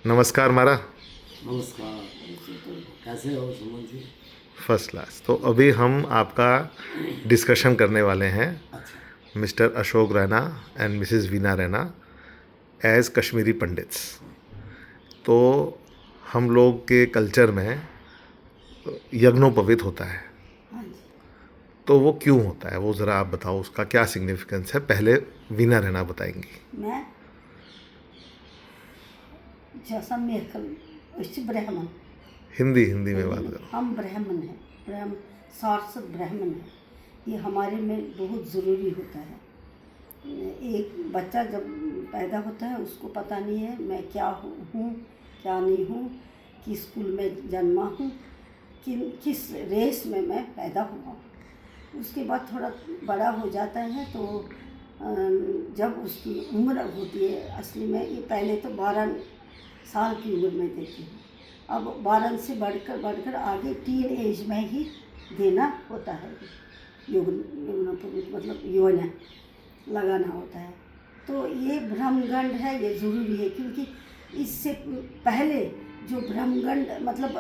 नमस्कार मारा। नमस्कार। कैसे हो सुमन जी? First class. तो अभी हम आपका डिस्कशन करने वाले हैं अच्छा। Mr Ashok Raina and Mrs Veena Raina as Kashmiri Pandits. तो हम लोग के कल्चर में यज्ञोपवीत होता है, हाँ जी। तो वो क्यों होता है वो ज़रा आप बताओ, उसका क्या सिग्निफिकेंस है। पहले वीना रैना बताएंगी। मैं जैसा मेरे उस ब्राह्मण हिंदी हिंदी में हिंदी बात में करो। हम ब्राह्मण हैं। ब्राह्मण सारस्वत ब्राह्मण है। ये हमारे में बहुत ज़रूरी होता है। एक बच्चा जब पैदा होता है उसको पता नहीं है मैं क्या हूँ क्या नहीं हूँ, किस स्कूल में जन्मा हूँ, किस रेस में मैं पैदा हुआ हूँ। उसके बाद थोड़ा बड़ा हो जाता है तो जब उसकी उम्र होती है, असली में ये पहले तो 12 साल की उम्र में देती है, अब 12 से बढ़कर आगे टीन एज में ही देना होता है। यौवनोपवीत मतलब यौन लगाना होता है। तो ये ब्रह्मगंड है, ये ज़रूरी है क्योंकि इससे पहले जो ब्रह्मगंड मतलब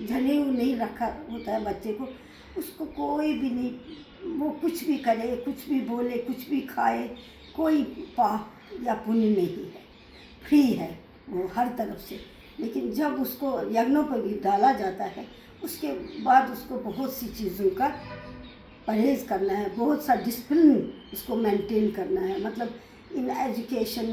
जनेऊ नहीं रखा होता है बच्चे को, उसको कोई भी नहीं, वो कुछ भी करे, कुछ भी बोले, कुछ भी खाए, कोई पाप या पुण्य नहीं है, फ्री है वो हर तरफ से। लेकिन जब उसको यज्ञोपवीत डाला जाता है उसके बाद उसको बहुत सी चीज़ों का परहेज़ करना है, बहुत सा डिसिप्लिन उसको मेंटेन करना है। मतलब इन एजुकेशन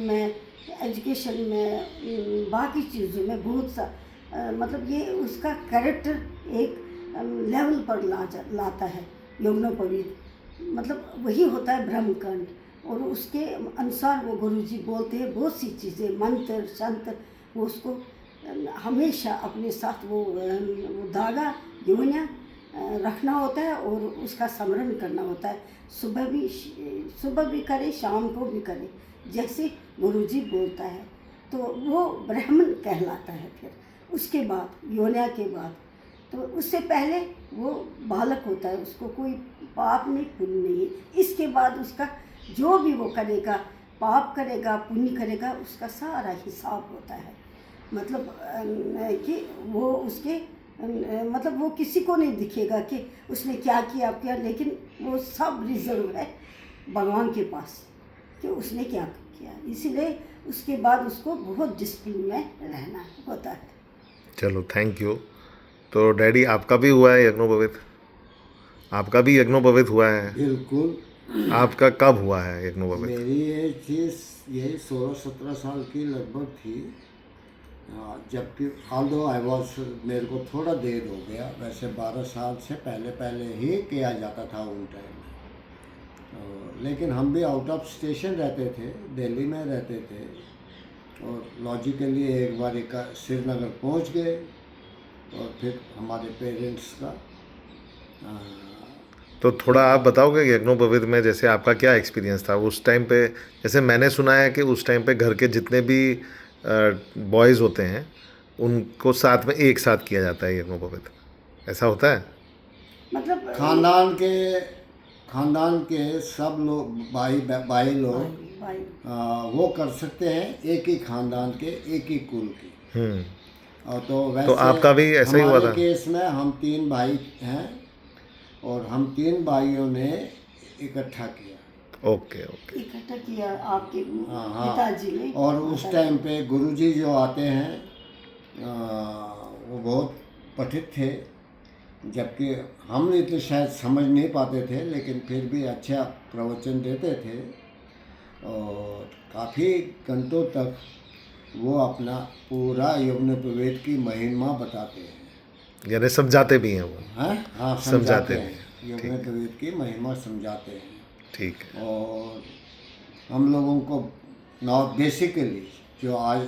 में बाकी चीज़ों में बहुत सा मतलब ये उसका कैरेक्टर एक लेवल पर लाता है यज्ञोपवीत। मतलब वही होता है ब्रह्मकांड। और उसके अनुसार वो गुरुजी बोलते हैं बहुत सी चीज़ें, मंत्र शंत्र, वो उसको हमेशा अपने साथ वो धागा योनिया रखना होता है और उसका स्मरण करना होता है। सुबह भी करे, शाम को भी करे, जैसे गुरुजी बोलता है, तो वो ब्राह्मण कहलाता है। फिर उसके बाद योनिया के बाद तो उससे पहले वो बालक होता है, उसको कोई पाप नहीं पुण्य नहीं है। इसके बाद उसका जो भी वो करेगा, पाप करेगा पुण्य करेगा, उसका सारा हिसाब होता है। मतलब कि वो उसके मतलब वो किसी को नहीं दिखेगा कि उसने क्या किया क्या, लेकिन वो सब रिजर्व है भगवान के पास कि उसने क्या किया। इसीलिए उसके बाद उसको बहुत डिसिप्लिन में रहना होता है। चलो थैंक यू। तो डैडी आपका भी हुआ है यज्ञोपवीत? आपका भी यज्ञोपवीत हुआ है? बिल्कुल। आपका कब हुआ है यज्ञोपवीत? मेरी एज थी यही 16-17 साल की लगभग थी। जबकि ऑल्दो आई वॉज, मेरे को थोड़ा देर हो गया, वैसे 12 साल से पहले ही किया जाता था उन टाइम में। लेकिन हम भी आउट ऑफ स्टेशन रहते थे, दिल्ली में रहते थे, और लॉजिकली एक बार श्रीनगर पहुंच गए और फिर हमारे पेरेंट्स का तो थोड़ा आप बताओगे यज्ञोपवीत में जैसे आपका क्या एक्सपीरियंस था उस टाइम पे। जैसे मैंने सुना है कि उस टाइम पे घर के जितने भी बॉयज़ होते हैं उनको साथ में एक साथ किया जाता है यज्ञोपवीत, ऐसा होता है? मतलब खानदान के सब लोग भाई लोग भाई वो कर सकते हैं, एक ही खानदान के, एक ही कुल के। और तो तो वैसे आपका भी ऐसा ही हुआ हमारे था? केस में हम 3 भाई हैं और हम 3 भाइयों ने इकट्ठा किया। Okay okay. इकट्ठा किया आपके हाँ पिताजी ने। और उस टाइम पे गुरुजी जो आते हैं वो बहुत पठित थे, जबकि हम इतने शायद समझ नहीं पाते थे, लेकिन फिर भी अच्छा प्रवचन देते थे और काफ़ी घंटों तक वो अपना पूरा यज्ञोपवीत की महिमा बताते हैं। यानी समझाते भी हैं वो? हाँ हाँ, समझाते समझाते भी हैं, हैं, ठीक यज्ञोपवीत की महिमा समझाते हैं। ठीक है। और हम लोगों को बेसिकली जो आज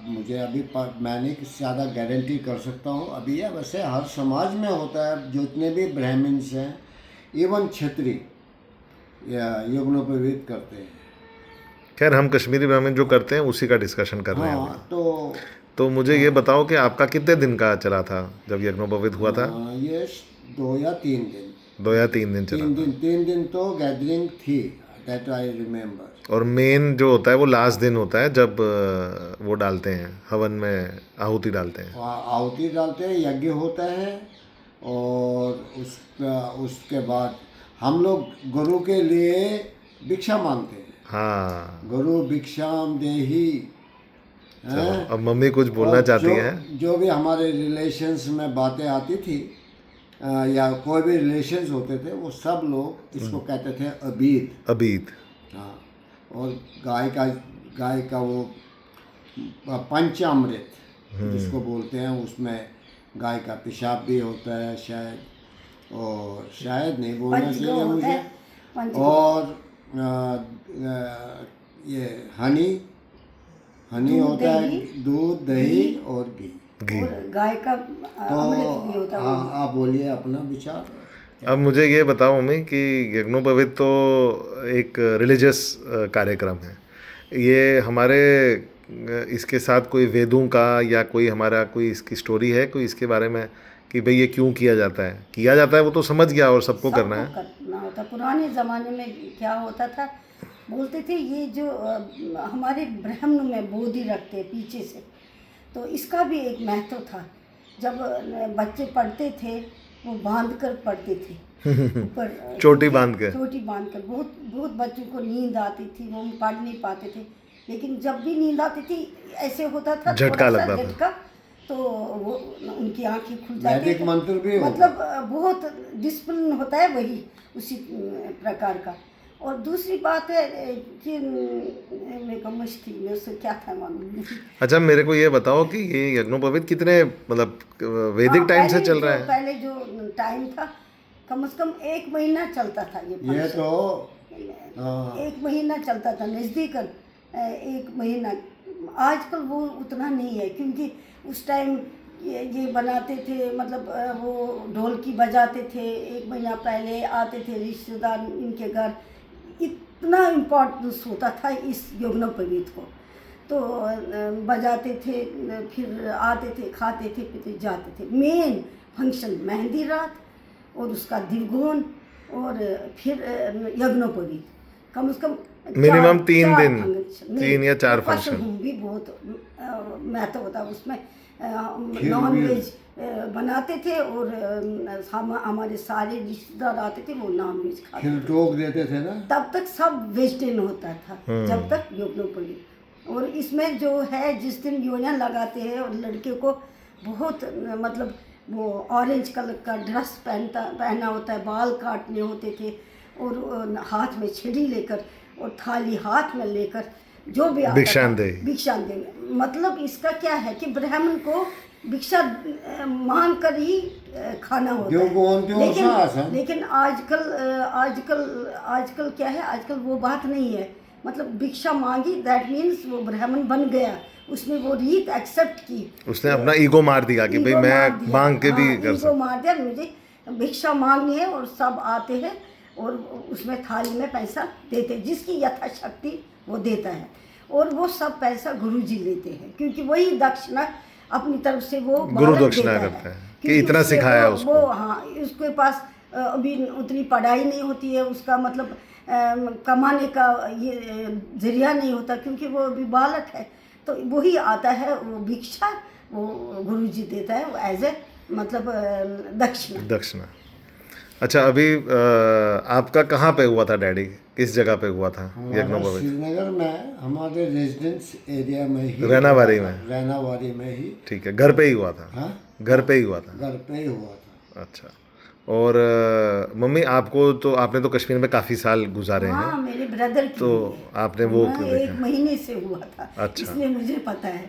मुझे अभी मैं नहीं ज़्यादा गारंटी कर सकता हूँ अभी है, वैसे हर समाज में होता है, जितने भी ब्राह्मण्स हैं, इवन क्षत्रिय यज्ञोपवीत करते हैं। खैर हम कश्मीरी ब्राह्मण जो करते हैं उसी का डिस्कशन कर रहे हैं हाँ अभी। तो मुझे ये बताओ कि आपका कितने दिन का चला था जब यज्ञोपवीत हुआ था? ये 2 या 3 दिन। 2 या 3 दिन चला था। 3 दिन तो गैदरिंग थी, दैट आई रिमेम्बर। और मेन जो होता है वो लास्ट दिन होता है जब वो डालते हैं हवन में आहुति डालते हैं। आहुति डालते हैं, यज्ञ होता है, और उसके बाद हम लोग गुरु के लिए भिक्षा मांगते हैं। हाँ, गुरु भिक्षाम देही। चलो अब मम्मी कुछ बोलना चाहती हैं। जो भी हमारे रिलेशंस में बातें आती थी या कोई भी रिलेशंस होते थे, वो सब लोग इसको कहते थे अबीद। अबीद। हाँ, और गाय का वो पंचामृत जिसको बोलते हैं, उसमें गाय का पेशाब भी होता है शायद, और शायद नहीं बोलना चाहिए मुझे, और ये हनी होता है, दूध, दही और घी। और गाय का अमृत भी होता है। हाँ, आप बोलिए अपना विचार। अब मुझे ये बताओ मम्मी कि यज्ञोपवीत तो एक रिलीजियस कार्यक्रम है, ये हमारे इसके साथ कोई वेदों का या कोई हमारा कोई इसकी स्टोरी है कोई इसके बारे में कि भाई ये क्यों किया जाता है वो तो समझ गया और सबको करना है। करना होता। पुराने ज़माने में क्या होता था, बोलते थे ये जो हमारे ब्राह्मण में बोधि रखते पीछे से, तो इसका भी एक महत्व था। जब बच्चे पढ़ते थे वो बांध कर पढ़ते थे ऊपर चोटी बांध कर। बहुत बहुत बच्चों को नींद आती थी, वो पढ़ नहीं पाते थे, लेकिन जब भी नींद आती थी ऐसे होता था, झटका लगता था, तो वो उनकी आंखें खुल जाती थी। मंत्र भी मतलब बहुत डिसिप्लिन होता है वही उसी प्रकार का। और दूसरी बात है कि मेरे को मस्ती में उससे क्या था मालूम नहीं। अच्छा, मेरे को ये बताओ कि ये यज्ञोपवीत कितने मतलब वैदिक टाइम से चल रहा है? पहले जो टाइम था कम से कम 1 महीना चलता था ये तो 1 महीना चलता था, नज़दीक 1 महीना। आजकल वो उतना नहीं है, क्योंकि उस टाइम ये बनाते थे, मतलब वो ढोलकी बजाते थे, 1 महीना पहले आते थे रिश्तेदार इनके घर, इतना इम्पोर्टेंस होता था इस यज्ञोपवीत को। तो बजाते थे, फिर आते थे, खाते थे, पीते जाते थे। मेन फंक्शन मेहंदी रात और उसका दिलगोन और फिर यज्ञोपवीत, कम से कम मिनिमम 3 दिन, 3 या 4 फंक्शन भी बहुत महत्व होता है उसमें। नॉन वेज बनाते थे और हमारे सारे रिश्तेदार आते थे, वो नॉन वेज खाते फिर टोक देते थे ना, तब तक सब वेजिटेरियन होता था जब तक यज्ञोपवीत। और इसमें जो है जिस दिन योनियाँ लगाते हैं और लड़के को बहुत मतलब वो ऑरेंज कलर का ड्रेस पहना होता है, बाल काटने होते थे, और हाथ में छड़ी लेकर और थाली हाथ में लेकर जो भी भिक्षान दे। मतलब इसका क्या है कि ब्राह्मण को भिक्षा मांग कर ही खाना होता है। लेकिन आजकल क्या है, आजकल वो बात नहीं है। मतलब भिक्षा मांगी दैट मीन्स वो ब्राह्मण बन गया, उसने वो रीत एक्सेप्ट की, उसने अपना ईगो मार दिया कि भाई मैं मांग के भी कर सकता, ईगो मार दिया, मुझे भिक्षा मांगनी है। और सब आते हैं और उसमें थाली में पैसा देते, जिसकी यथाशक्ति वो देता है, और वो सब पैसा गुरुजी लेते हैं, क्योंकि वही दक्षिणा अपनी तरफ से वो गुरु दक्षिणा करता है कि इतना सिखाया उसको। वो हाँ, उसके पास अभी उतनी पढ़ाई नहीं होती है, उसका मतलब कमाने का ये जरिया नहीं होता, क्योंकि वो अभी बालक है। तो वही आता है वो भिक्षा, वो गुरुजी देता है, वो एज ए मतलब दक्षिणा। अच्छा, अभी आपका कहाँ पे हुआ था डैडी, किस जगह पे हुआ था यज्ञोपवीत? श्रीनगर में, हमारे रेजिडेंस एरिया में ही, रैनावारी में ही। ठीक है, घर पे ही हुआ था? हाँ, घर पे ही हुआ था। घर पे ही हुआ था। अच्छा, और मम्मी आपको तो, आपने तो कश्मीर में काफ़ी साल गुजारे हैं। हाँ, मेरे ब्रदर की, तो आपने वो 1 महीने से हुआ था। अच्छा, इसलिए मुझे पता है।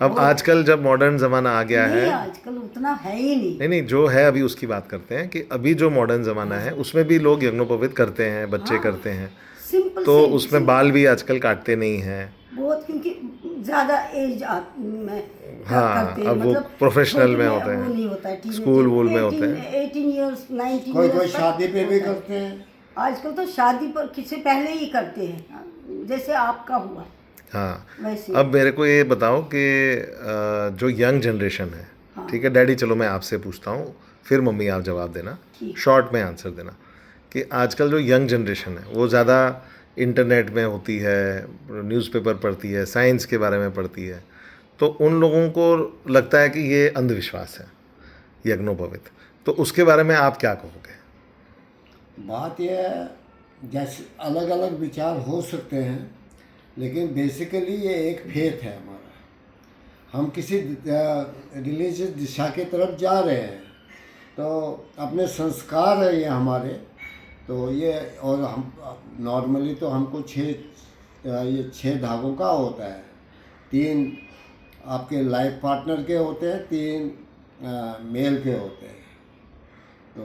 अब आजकल जब मॉडर्न ज़माना आ गया है, आजकल उतना है ही नहीं, जो है अभी उसकी बात करते हैं कि अभी जो मॉडर्न ज़माना है उसमें भी लोग यज्ञोपवीत करते हैं, बच्चे करते हैं, सिंपल तो उसमें बाल भी आजकल काटते नहीं हैं बहुत, क्योंकि ज़्यादा एज में हाँ, करते हैं, अब वो मतलब प्रोफेशनल में होते हैं, वो नहीं होता है, स्कूल वूल में होते हैं, 18 ईयर्स 19 कोई शादी पे भी करते हैं। आजकल तो शादी पर किसी पहले ही करते हैं, जैसे आपका हुआ। हाँ, वैसे अब मेरे को ये बताओ कि जो यंग जनरेशन है, ठीक है डैडी, चलो मैं आपसे पूछता हूँ, फिर मम्मी आप जवाब देना, शॉर्ट में आंसर देना, कि आजकल जो यंग जनरेशन है वो ज़्यादा इंटरनेट में होती है, न्यूज़पेपर पढ़ती है, साइंस के बारे में पढ़ती है, तो उन लोगों को लगता है कि ये अंधविश्वास है यज्ञोपवीत। तो उसके बारे में आप क्या कहोगे? बात यह है, जैसे अलग अलग विचार हो सकते हैं, लेकिन बेसिकली ये एक फेथ है हमारा। हम किसी रिलीजियस दिशा की तरफ जा रहे हैं, तो अपने संस्कार है ये हमारे, तो ये, और हम नॉर्मली तो हमको ये 6 धागों का होता है। 3 आपके लाइफ पार्टनर के होते हैं, 3 मेल के होते हैं। तो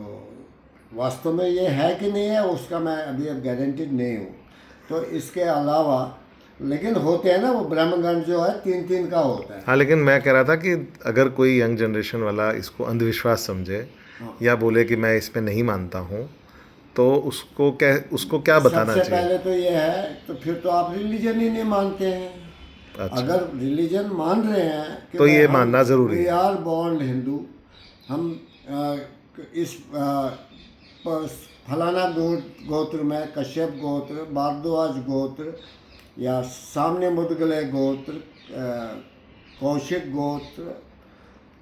वास्तव में ये है कि नहीं है उसका मैं अभी अब गारंटीड नहीं हूँ। तो इसके अलावा लेकिन होते हैं ना, वो ब्रह्मगण जो है 3-3 का होता है। हाँ, लेकिन मैं कह रहा था कि अगर कोई यंग जनरेशन वाला इसको अंधविश्वास समझे या बोले कि मैं इसमें नहीं मानता हूँ, तो उसको क्या बताना सबसे चाहिए? पहले तो ये है, तो फिर तो आप रिलीजन ही नहीं मानते हैं। अच्छा। अगर रिलीजन मान रहे हैं कि तो ये मानना ज़रूरी है। वी आर बॉर्न हिंदू, हम इस फलाना गोत्र में, कश्यप गोत्र, भारद्वाज गोत्र, या सामने मुदगले गोत्र, कौशिक गोत्र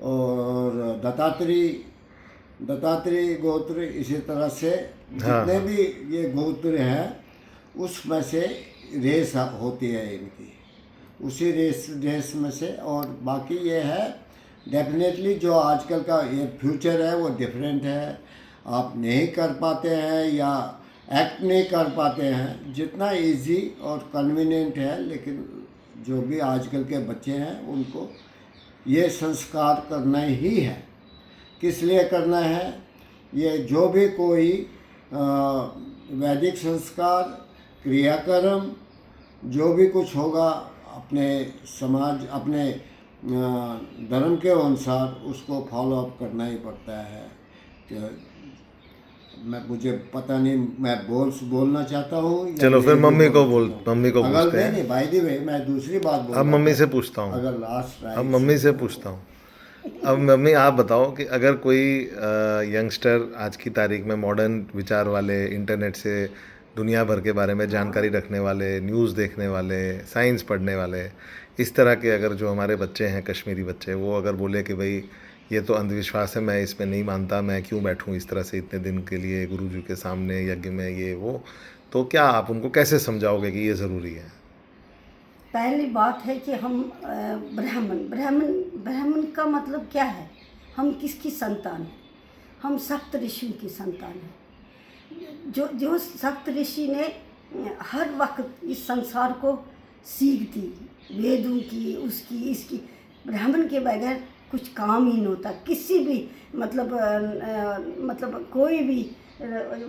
और दत्तात्रेय गोत्र, इसी तरह से जितने भी ये गोत्र हैं उसमें से रेस होती है इनकी, उसी रेस में से। और बाकी ये है डेफिनेटली जो आजकल का ये फ्यूचर है वो डिफरेंट है। आप नहीं कर पाते हैं या एक्ट नहीं कर पाते हैं, जितना इजी और कन्वीनियंट है, लेकिन जो भी आजकल के बच्चे हैं उनको ये संस्कार करना ही है। किस लिए करना है? ये जो भी कोई वैदिक संस्कार, क्रियाक्रम, जो भी कुछ होगा अपने समाज, अपने धर्म के अनुसार उसको फॉलो अप करना ही पड़ता है। मुझे पता नहीं, मैं बोलना चाहता हूँ। चलो फिर मम्मी को अगर पूछते हैं। नहीं, बाय द वे मैं दूसरी बात बोल, अब मम्मी से पूछता हूँ। अगर लास्ट अब मम्मी से पूछता हूँ। अब मम्मी आप बताओ कि अगर कोई यंगस्टर आज की तारीख में मॉडर्न विचार वाले, इंटरनेट से दुनिया भर के बारे में जानकारी रखने वाले, न्यूज़ देखने वाले, साइंस पढ़ने वाले, इस तरह के अगर जो हमारे बच्चे हैं, कश्मीरी बच्चे, वो अगर बोले कि भाई ये तो अंधविश्वास है, मैं इसमें नहीं मानता, मैं क्यों बैठूं इस तरह से इतने दिन के लिए गुरु जी के सामने यज्ञ में, ये वो, तो क्या आप उनको कैसे समझाओगे कि ये ज़रूरी है? पहली बात है कि हम ब्राह्मण का मतलब क्या है? हम किसकी संतान हैं? हम सप्त ऋषियों की संतान हैं। जो सप्त ऋषि ने हर वक्त इस संसार को सीख दी, वेदों की, उसकी, इसकी। ब्राह्मण के बगैर कुछ काम ही नहीं होता। किसी भी मतलब कोई भी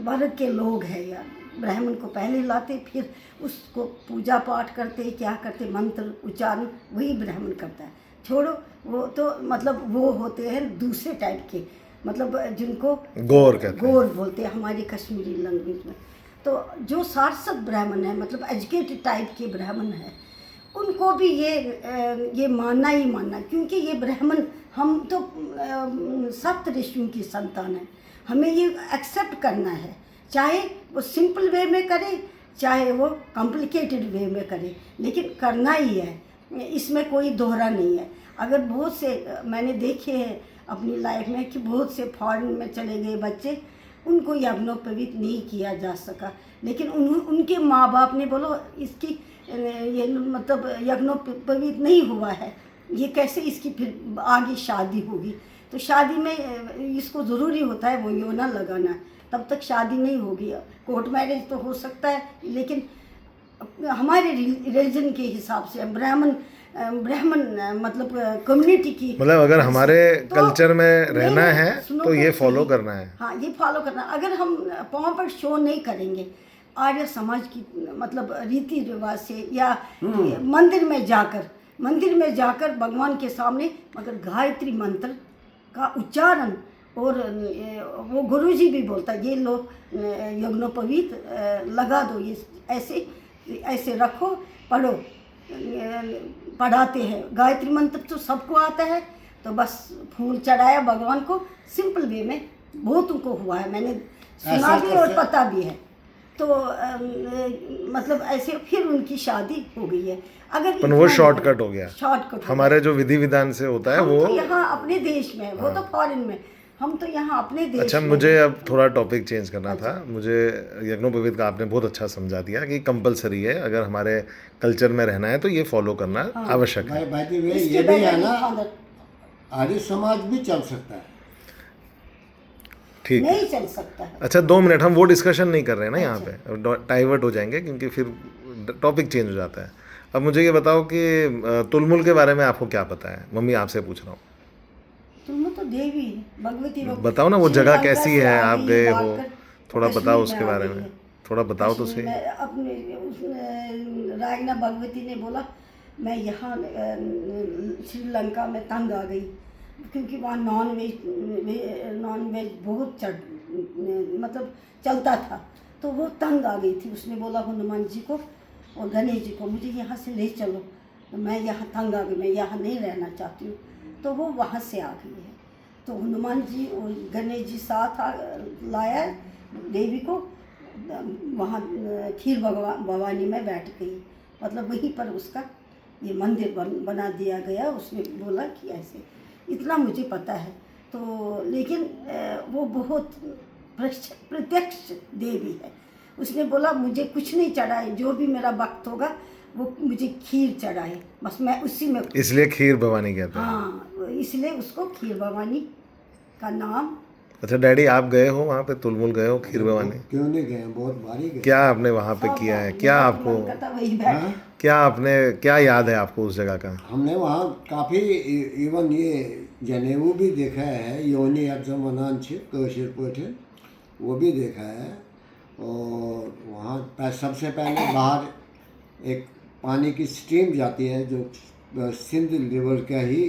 वर्ग के लोग हैं या ब्राह्मण को पहले लाते, फिर उसको पूजा पाठ करते, क्या करते, मंत्र उच्चारण वही ब्राह्मण करता है। छोड़ो वो तो मतलब वो होते हैं दूसरे टाइप के, मतलब जिनको गौर कहते हैं, गौर बोलते हैं हमारी कश्मीरी लैंग्वेज में। तो जो सारस्वत ब्राह्मण है, मतलब एजुकेटेड टाइप के ब्राह्मण है, उनको भी ये मानना ही मानना, क्योंकि ये ब्राह्मण, हम तो सप्त ऋषियों की संतान है। हमें ये एक्सेप्ट करना है, चाहे वो सिंपल वे में करे, चाहे वो कॉम्प्लिकेटेड वे में करे, लेकिन करना ही है, इसमें कोई दोहरा नहीं है। अगर बहुत से मैंने देखे हैं अपनी लाइफ में कि बहुत से फॉरेन में चले गए बच्चे, उनको यज्ञोपवीत नहीं किया जा सका, लेकिन उनके माँ बाप ने बोलो इसकी ये मतलब यज्ञोपवीत नहीं हुआ है, ये कैसे इसकी फिर आगे शादी होगी? तो शादी में इसको ज़रूरी होता है वो योना लगाना, तब तक शादी नहीं होगी। कोर्ट मैरिज तो हो सकता है, लेकिन हमारे रिलीजन के हिसाब से ब्राह्मण मतलब कम्युनिटी की, मतलब अगर हमारे तो कल्चर में रहना है तो ये फॉलो सुनो, करना है। हाँ, ये फॉलो करना। अगर हम पाँव पर शो नहीं करेंगे आर्य समाज की मतलब रीति रिवाज से, या मंदिर में जाकर भगवान के सामने, मगर गायत्री मंत्र का उच्चारण, और वो गुरुजी भी बोलता है ये लो यज्ञोपवीत लगा दो, ये ऐसे रखो, पढ़ो, पढ़ाते हैं। गायत्री मंत्र तो सबको आता है, तो बस फूल चढ़ाया भगवान को, सिंपल वे में बहुतों को हुआ है, मैंने सुना भी और पता भी है। तो मतलब ऐसे फिर उनकी शादी हो गई है। अगर पर वो शॉर्टकट हो गया। शॉर्टकट हमारे जो विधि विधान से होता है हम वो। तो यहाँ अपने देश में, वो तो फॉरेन में, हम तो यहाँ अपने देश अच्छा, में मुझे हैं। अब थोड़ा टॉपिक चेंज करना था। मुझे यज्ञोपवीत का आपने बहुत अच्छा समझा दिया कि कंपलसरी है, अगर हमारे कल्चर में रहना है तो ये फॉलो करना आवश्यक है। भाई द वे इसके ये भी बगैर है ना, फादर आर्य समाज भी चल सकता है। ठीक है। नहीं चल सकता है। अच्छा 2 मिनट, हम वो डिस्कशन नहीं कर रहे हैं ना यहाँ पे, डाइवर्ट हो जाएंगे क्योंकि फिर टॉपिक चेंज हो जाता है। अब मुझे ये बताओ कि तुलमुल के बारे में आपको क्या पता है? मम्मी आपसे पूछ रहा हूँ। तुम तो देवी भगवती बताओ ना वो जगह श्रीलंका कैसी से है, आ आप गई, गए हो, भागकर थोड़ा कश्मीर बताओ में उसके आ बारे गई में, है। थोड़ा बताओ तो कश्मीर सही। में अपने रागना भगवती ने बोला मैं यहाँ श्रीलंका में तंग आ गई, क्योंकि वहाँ नॉन वेज बहुत मतलब चलता था, तो वो तंग आ गई थी। उसने बोला हनुमान जी को और गणेश जी को मुझे यहाँ से ले चलो, मैं यहाँ तंग आ गई, मैं यहाँ नहीं रहना चाहती हूँ। तो वो वहाँ से आ गई है। तो हनुमान जी और गणेश जी साथ लाया देवी को, वहाँ खीर भवानी में बैठ गई, मतलब वहीं पर उसका ये मंदिर बना दिया गया। उसने बोला कि ऐसे, इतना मुझे पता है। तो लेकिन वो बहुत प्रत्यक्ष देवी है। उसने बोला मुझे कुछ नहीं चढ़ाए, जो भी मेरा भक्त होगा वो मुझे खीर चढ़ाए, बस मैं उसी में। इसलिए खीर भवानी कहते हैं। हाँ, इसलिए उसको खीर भवानी का नाम। अच्छा डैडी, आप गए हो वहाँ पे, तुलमुल गए हो खीर भवानी? क्यों नहीं गए, बहुत भारी गए। क्या आपने वहाँ पे किया है? क्या आपको, वही बैठ हाँ? क्या आपने, क्या याद है आपको उस जगह का? हमने वहाँ काफ़ी इवन ये जनेऊ भी देखा है, योनि अर्जमनान कशिर पोठे, वो भी देखा है। और वहाँ सबसे पहले बाहर एक पानी की स्ट्रीम जाती है जो सिंध रिवर का ही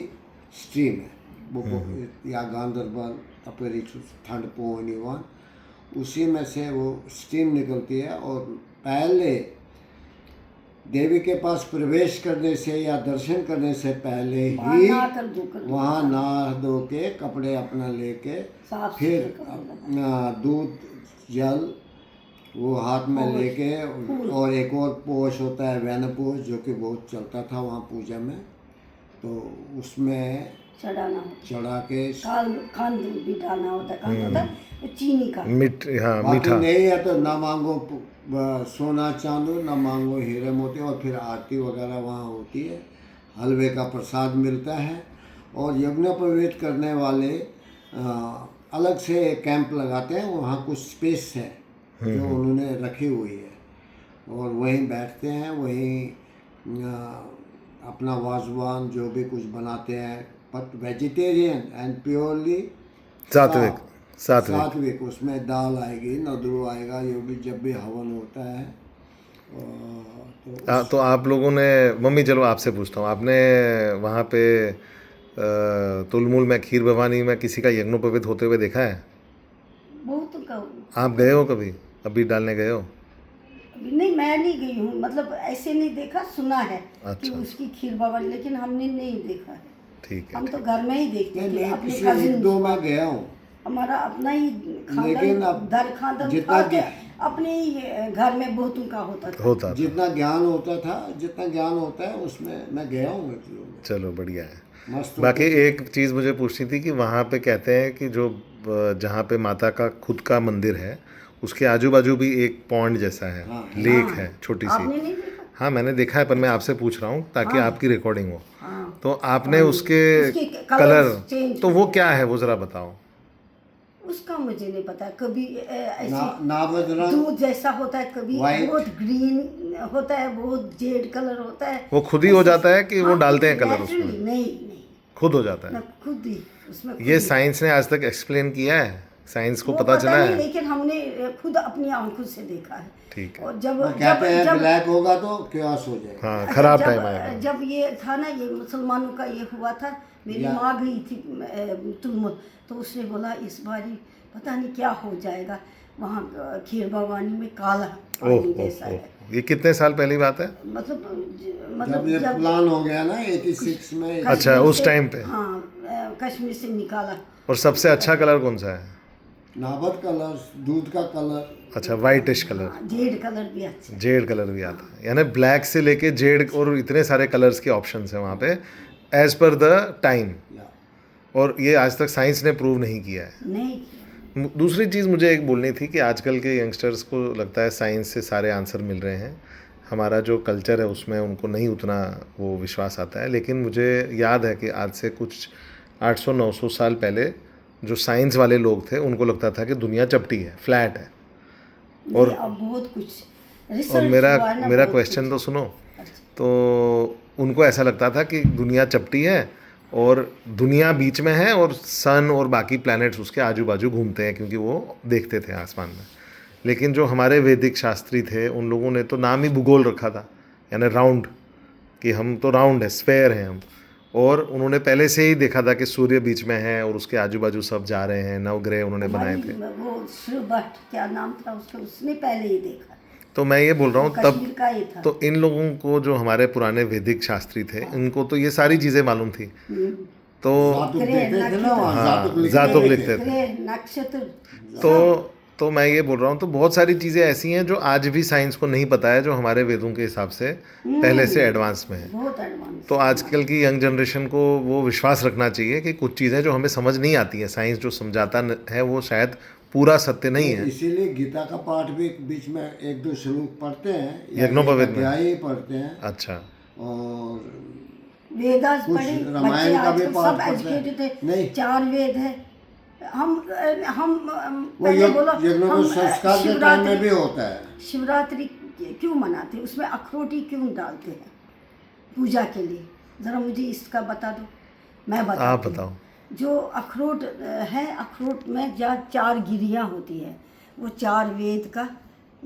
स्ट्रीम है, वो या गांधरबल अपरी ठंड पोवन, उसी में से वो स्ट्रीम निकलती है। और पहले देवी के पास प्रवेश करने से या दर्शन करने से पहले ही वहाँ नहा धो के कपड़े अपना लेके फिर दूध जल वो हाथ में लेके, और एक और पोष होता है वैन पोष, जो कि बहुत चलता था वहाँ पूजा में, तो उसमें चढ़ा के खान भी डालना होता है। खान होता है चीनी का, हाँ, बाकी मीठा नहीं है तो ना मांगो सोना चांदी, ना मांगो हीरे मोती। और फिर आरती वगैरह वहाँ होती है, हलवे का प्रसाद मिलता है। और यज्ञोपवीत करने वाले अलग से कैंप लगाते हैं, वहाँ कुछ स्पेस है जो उन्होंने रखी हुई है, और वहीं बैठते हैं, वहीं अपना वाजवान जो भी कुछ बनाते हैं, बट वेजिटेरियन एंड प्योरली सात्विक। उसमें दाल आएगी, नदरू आएगा, ये भी जब भी हवन होता है। तो आप लोगों ने, मम्मी चलो आपसे पूछता हूँ, आपने वहाँ पे तुलमुल में खीर भवानी में किसी का यज्ञोपवीत होते हुए देखा है? बहुत का। आप गए हो कभी, अभी डालने गए हो? नहीं, मैं नहीं गई हूँ, मतलब ऐसे नहीं देखा, सुना है कि अच्छा। उसकी खीर भवानी, लेकिन हमने नहीं देखा है। ठीक है। हम तो घर में ही देखते हैं मैं अपने पिछले कजिन, 1-2 में गया हूँ, हमारा अपना ही लेकिन अब खानदान जितना था, अपने ही घर में बहुतों का होता था। जितना ज्ञान होता था, जितना ज्ञान होता है उसमें मैं गया हूँ। चलो बढ़िया है। मस्त। बाकी एक चीज़ मुझे पूछनी थी कि वहाँ पे कहते हैं कि जो जहाँ पे माता का खुद का मंदिर है उसके आजू बाजू भी एक पॉन्ड जैसा है, लेक है छोटी सी। आपने नहीं देखा? हाँ मैंने देखा है, पर मैं आपसे पूछ रहा हूँ ताकि आपकी रिकॉर्डिंग हो। हाँ। तो आपने उसके उसके कलर, चेंज तो वो क्या है वो ज़रा बताओ। उसका मुझे नहीं पता, कभी ऐसे नाबद रंग दूध जैसा होता है, कभी White। बहुत ग्रीन होता है, बहुत जेड कलर होता है। वो खुद ही हो जाता है कि वो हाँ, डालते हैं कलर naturally, उसमें? नहीं, खुद हो जाता है। खुद ही उसमें ये साइंस ने आज तक एक्सप्लेन किया है, साइंस को वो पता चला नहीं, है? लेकिन हमने खुद अपनी आंखों से देखा है। ठीक है। और जब कहते हैं ब्लैक होगा तो क्योस हो जाएगा। हाँ अच्छा, खराब टाइम आएगा। जब ये था ना, ये मुसलमानों का ये हुआ था, मेरी माँ गई थी तुलमुल, तो उसने बोला इस बारी पता नहीं क्या हो जाएगा, वहाँ खीर भवानी में काला पानी जैसा है। ये कितने साल पहली बात है? जब ये प्लान हो गया ना 86 में। अच्छा, उस टाइम पे। हाँ, कश्मीर से निकाला। और सबसे अच्छा कलर कौन सा है? नाबद कलर, दूध का कलर, अच्छा, वाइटिश कलर, हाँ, जेड कलर भी अच्छा है। जेड कलर भी आता है, यानी ब्लैक से लेके जेड और इतने सारे कलर्स के ऑप्शंस हैं वहाँ पे एज पर द टाइम। या और ये आज तक साइंस ने प्रूव नहीं किया है। नहीं किया। दूसरी चीज़ मुझे एक बोलनी थी कि आजकल के यंगस्टर्स को लगता है साइंस से सारे आंसर मिल रहे हैं, हमारा जो कल्चर है उसमें उनको नहीं उतना वो विश्वास आता है। लेकिन मुझे याद है कि आज से कुछ 800-900 साल पहले जो साइंस वाले लोग थे उनको लगता था कि दुनिया चपटी है, फ्लैट है। और नहीं, अब बहुत कुछ और रिसर्च मेरा हुआ है ना, मेरा बहुत क्वेश्चन तो कुछ। सुनो। अच्छा। तो उनको ऐसा लगता था कि दुनिया चपटी है और दुनिया बीच में है और सन और बाकी प्लैनेट्स उसके आजू बाजू घूमते हैं, क्योंकि वो देखते थे आसमान में। लेकिन जो हमारे वैदिक शास्त्री थे उन लोगों ने तो नाम ही भूगोल रखा था, यानी राउंड, कि हम तो राउंड है, स्फेयर हैं हम। और उन्होंने पहले से ही देखा था कि सूर्य बीच में है और उसके आजू बाजू सब जा रहे हैं, नवग्रह उन्होंने बनाए थे। वो श्रीभट्ट क्या नाम था उसका, उसने पहले ही देखा। तो मैं ये बोल रहा हूँ कश्मीर तब का ही था। तो इन लोगों को, जो हमारे पुराने वैदिक शास्त्री थे, इनको तो ये सारी चीज़ें मालूम थी। तो जातक ग्रह, देखते थे ना वहाँ, हाँ, जातक जातक लिखते लिखते थे। ग्रह, नक्षत्र। तो मैं ये बोल रहा हूँ, तो बहुत सारी चीज़ें ऐसी हैं जो आज भी साइंस को नहीं पता है, जो हमारे वेदों के हिसाब से पहले से एडवांस में है। बहुत एडवांस। तो आजकल की यंग जनरेशन को वो विश्वास रखना चाहिए कि कुछ चीज़ें जो हमें समझ नहीं आती हैं, साइंस जो समझाता है वो शायद पूरा सत्य नहीं है। इसीलिए गीता का पाठ भी बीच में 1-2 श्लोक पढ़ते हैं, यज्ञोपवीत में। अध्याय पढ़ते हैं। अच्छा, और वेदास कुछ पढ़े रामायण बच्चे, का भी आजकल पाठ सब पढ़ते हैं। एजुकेटेड है। नहीं। 4 वेद है। हम वो पहले बोलो, यज्ञ हम संस्कार के टाइम में भी होता है। शिवरात्रि क्यों मनाते हैं, उसमें अखरोट ही क्यों डालते हैं पूजा के लिए? ज़रा मुझे इसका बता दो, मैं बता। आप बताओ। जो अखरोट है, अखरोट में जहाँ 4 गिरियाँ होती है, वो 4 वेद का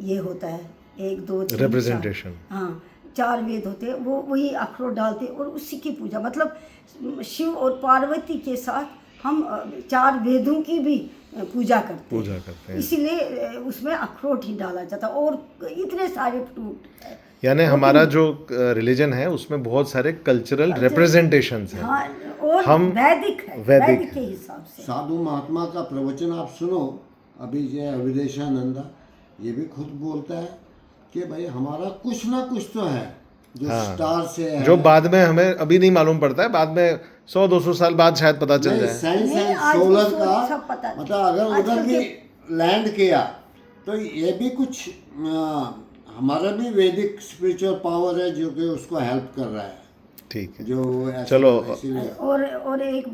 ये होता है, 1 2 3 Representation। 4। हाँ, 4 वेद होते हैं, वो वही अखरोट डालते हैं और उसी की पूजा, मतलब शिव और पार्वती के साथ हम 4 वेदों की भी पूजा करते हैं। इसीलिए उसमें अखरोट ही डाला जाता है और इतने सारे फ्रूट है। यानी हमारा जो रिलीजन है उसमें बहुत सारे कल्चरल रिप्रेजेंटेशंस हैं। हाँ, और हम वैदिक है, वैदिक वैदिक के हिसाब से। साधु महात्मा का प्रवचन आप सुनो, अभी ये अविदेशानंदा ये भी खुद बोलता है कि भाई हमारा कुछ ना कुछ तो है जो स्टार से है, जो बाद में हमें अभी नहीं मालूम पड़ता है, बाद में 100-200 साल बाद शायद पता चल जाए। साइंस नहीं, एंड आज भी सोलर सब पता का, नहीं। मतलब अगर उधर आजकल भी लैंड किया तो ये भी कुछ हमारा भी वैदिक स्पिरिचुअल पावर है जो कि उसको हेल्प कर रहा है। ठीक है, जो ऐसा चलो। इसीलिए और एक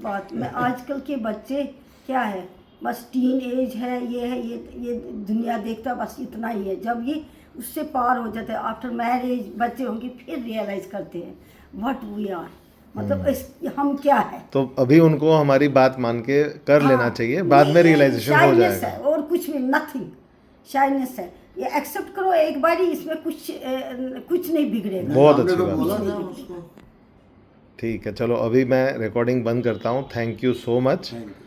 बात मैं आजकल के बच्चे क्या है, बस टीन एज है, ये दुनिया देखता, बस इतना ही है। जब ये उससे पार हो जाते हैं, आफ्टर मैरिज बच्चे होंगे, फिर रियलाइज करते हैं व्हाट वी आर, मतलब हम क्या है। तो अभी उनको हमारी बात मान के कर लेना चाहिए, बाद में रियलाइजेशन हो जाएगा। है और कुछ भी नथिंग, शाइनेस है, ये एक्सेप्ट करो एक बारी, इसमें कुछ नहीं बिगड़ेगा। बहुत हमने अच्छी तो बात बोला है। था उसको। ठीक है, चलो अभी मैं रिकॉर्डिंग बंद करता हूँ। Thank you so much. Thank you.